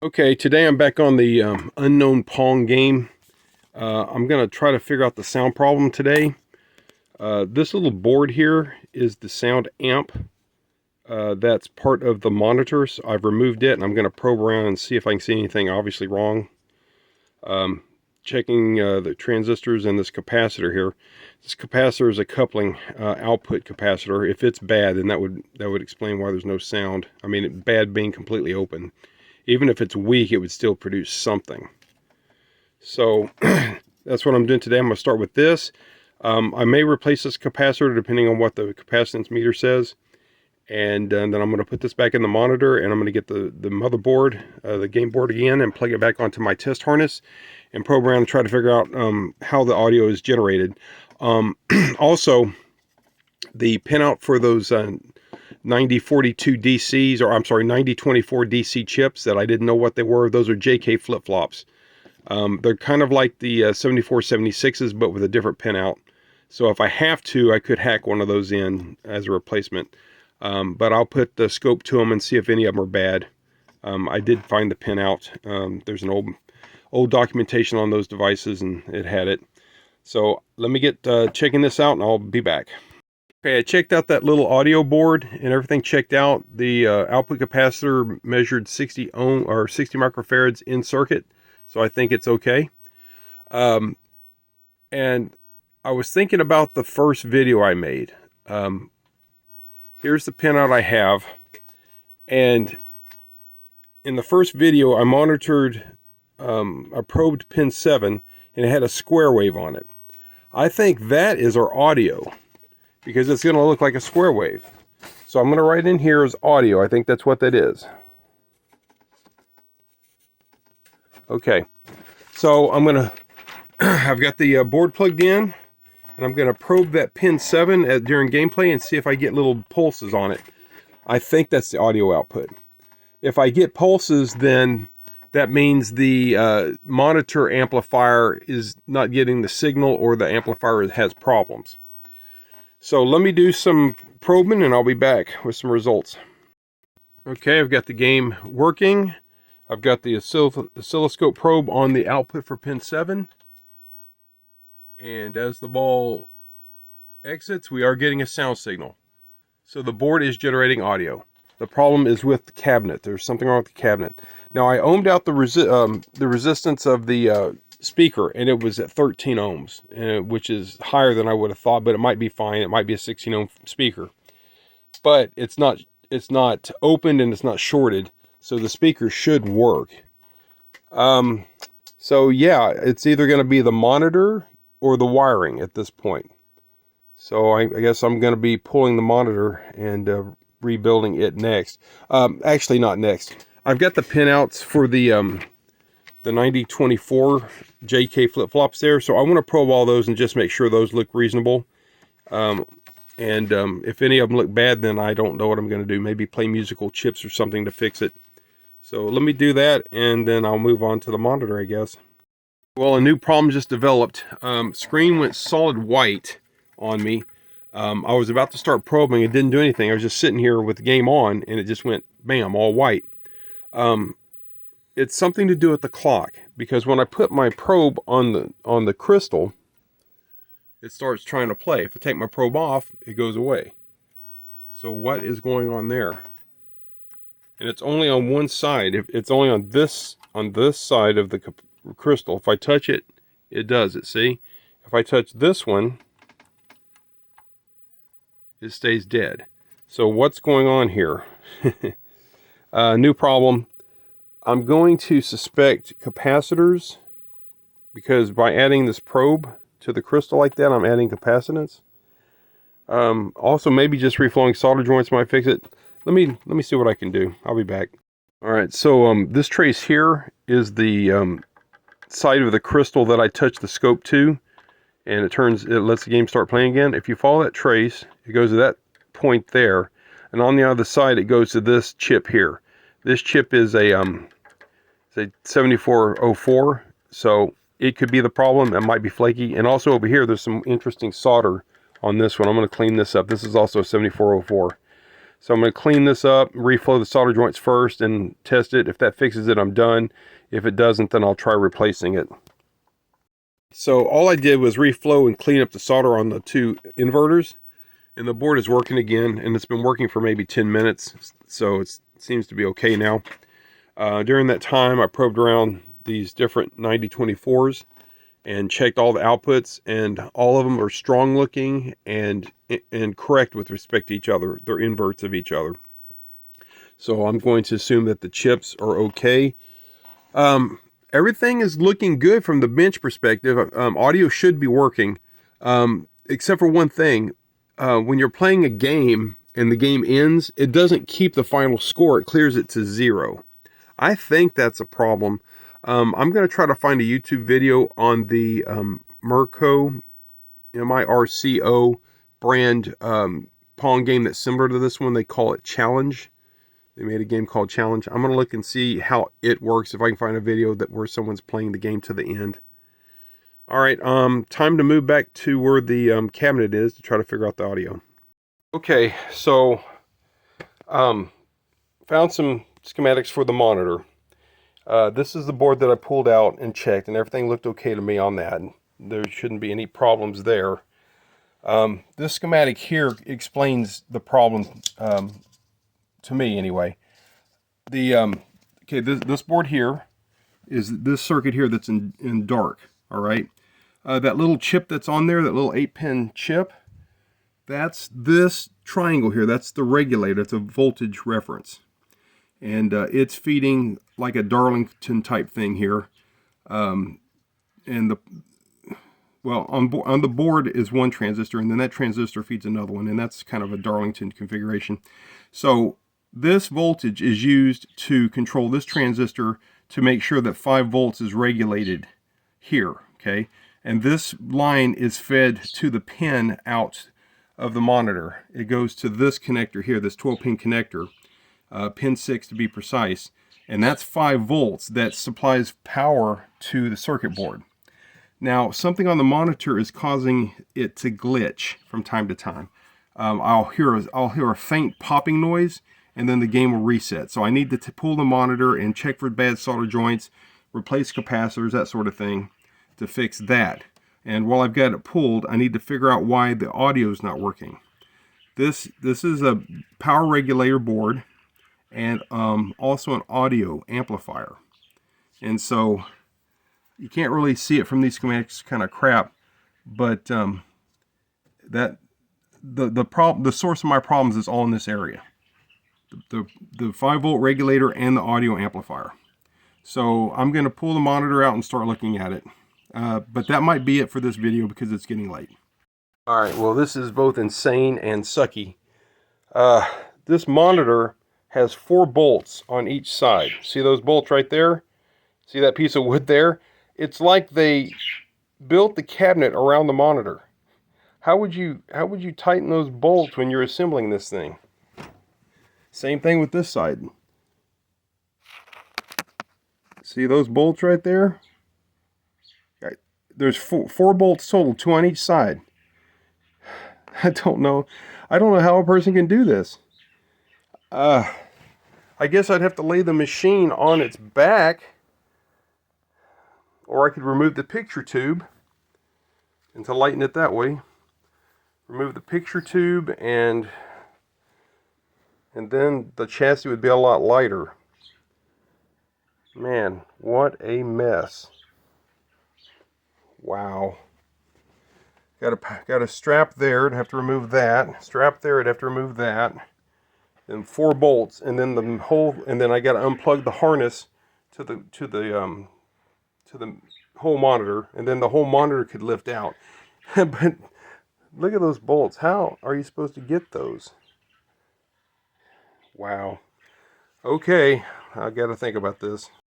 Okay, today I'm back on the unknown Pong game. I'm going to try to figure out the sound problem today. This little board here is the sound amp. That's part of the monitor, so I've removed it and I'm going to probe around and see if I can see anything obviously wrong. Checking the transistors and this capacitor here. This capacitor is a coupling output capacitor. If it's bad, then that would explain why there's no sound. I mean, bad being completely open. Even if it's weak, it would still produce something. So that's what I'm doing today. I'm going to start with this. I may replace this capacitor depending on what the capacitance meter says. And then I'm going to put this back in the monitor, and I'm going to get the motherboard, the game board again, and plug it back onto my test harness and probe around and try to figure out how the audio is generated. Also, the pinout for those 9042 DCs, or I'm sorry, 9024 DC chips that I didn't know what they were. Those are JK flip-flops. They're kind of like the 7476s, but with a different pinout. So if I have to, I could hack one of those in as a replacement. But I'll put the scope to them and see if any of them are bad. I did find the pinout. There's an old documentation on those devices, and it had it. So let me get checking this out, and I'll be back. Okay, I checked out that little audio board and everything checked out. The output capacitor measured 60 ohm or 60 microfarads in circuit, so I think it's okay. And I was thinking about the first video I made. Here's the pinout I have, and in the first video I monitored a probed pin 7, and it had a square wave on it. I think that is our audio, because it's going to look like a square wave. So I'm going to write in here as audio. I think that's what that is. Okay, so I'm going to, I've got the board plugged in, and I'm going to probe that pin 7 during gameplay and see if I get little pulses on it. I think that's the audio output. If I get pulses, then that means the monitor amplifier is not getting the signal, or the amplifier has problems. So let me do some probing and I'll be back with some results. Okay, I've got the game working. I've got the oscilloscope probe on the output for pin 7. And as the ball exits, we are getting a sound signal. So the board is generating audio. The problem is with the cabinet. There's something wrong with the cabinet. Now I ohmed out the resistance of the speaker, and it was at 13 ohms, which is higher than I would have thought, but it might be fine. It might be a 16 ohm speaker, but it's not opened and it's not shorted, so the speaker should work. So yeah, it's either going to be the monitor or the wiring at this point. So I guess I'm going to be pulling the monitor and rebuilding it next. Actually not next. I've got the pinouts for the 9024 JK flip-flops there, so I want to probe all those and just make sure those look reasonable. If any of them look bad, then I don't know what I'm going to do. Maybe play musical chips or something to fix it. So let me do that, and then I'll move on to the monitor, I guess. Well, a new problem just developed. Screen went solid white on me. I was about to start probing. It didn't do anything. I was just sitting here with the game on, and it just went bam, all white. It's something to do with the clock, because when I put my probe on the crystal, it starts trying to play. If I take my probe off, it goes away. So what is going on there? And it's only on one side. If it's only on this side of the crystal. If I touch it, it does it. See? If I touch this one, it stays dead. So what's going on here? New problem. I'm going to suspect capacitors, because by adding this probe to the crystal like that, I'm adding capacitance. Also, maybe just reflowing solder joints might fix it. Let me see what I can do. I'll be back. All right, so this trace here is the side of the crystal that I touched the scope to, and it lets the game start playing again. If you follow that trace, it goes to that point there, and on the other side, it goes to this chip here. This chip is a 7404, so it could be the problem. It might be flaky. And also over here, there's some interesting solder on this one. I'm going to clean this up. This is also a 7404. So I'm going to clean this up, reflow the solder joints first and test it. If that fixes it, I'm done. If it doesn't, then I'll try replacing it. So all I did was reflow and clean up the solder on the two inverters, and the board is working again, and it's been working for maybe 10 minutes, so it seems to be okay now. During that time, I probed around these different 9024s and checked all the outputs, and all of them are strong looking and correct with respect to each other. They're inverts of each other. So I'm going to assume that the chips are okay. Everything is looking good from the bench perspective. Audio should be working, except for one thing. When you're playing a game and the game ends, it doesn't keep the final score. It clears it to 0. I think that's a problem. I'm going to try to find a YouTube video on the Mirco, M-I-R-C-O brand Pong game that's similar to this one. They call it Challenge. They made a game called Challenge. I'm going to look and see how it works, if I can find a video where someone's playing the game to the end. All right, time to move back to where the cabinet is to try to figure out the audio. Okay, so found some schematics for the monitor. This is the board that I pulled out and checked, and everything looked okay to me on that. There shouldn't be any problems there. This schematic here explains the problem to me anyway. Okay, this board here is this circuit here that's in dark, all right? That little chip that's on there, that little 8-pin chip, that's this triangle here. That's the regulator. It's a voltage reference. And it's feeding like a Darlington type thing here. And on the board is one transistor, and then that transistor feeds another one, and that's kind of a Darlington configuration. So this voltage is used to control this transistor to make sure that 5 volts is regulated here, okay? And this line is fed to the pin out of the monitor. It goes to this connector here, this 12-pin connector, pin 6 to be precise, and that's 5 volts that supplies power to the circuit board. Now, something on the monitor is causing it to glitch from time to time. I'll hear a faint popping noise, and then the game will reset. So I need to pull the monitor and check for bad solder joints, replace capacitors, that sort of thing, to fix that. And while I've got it pulled, I need to figure out why the audio is not working. This is a power regulator board, and also an audio amplifier. And so you can't really see it from these schematics, kind of crap, but the source of my problems is all in this area. The 5-volt regulator and the audio amplifier. So I'm going to pull the monitor out and start looking at it. But that might be it for this video because it's getting late. All right, well, this is both insane and sucky. This monitor has 4 bolts on each side. See those bolts right there? See that piece of wood there? It's like they built the cabinet around the monitor. How would you tighten those bolts when you're assembling this thing? Same thing with this side. See those bolts right there? There's four bolts total, 2 on each side. I don't know how a person can do this. I guess I'd have to lay the machine on its back, or I could remove the picture tube and to lighten it that way. Remove the picture tube, and then the chassis would be a lot lighter. Man, what a mess. Wow. Got a strap there, I'd have to remove that. Strap there, I'd have to remove that. Then 4 bolts, and then then I got to unplug the harness to the whole monitor, and then the whole monitor could lift out. But look at those bolts. How are you supposed to get those? Wow. Okay, I got to think about this.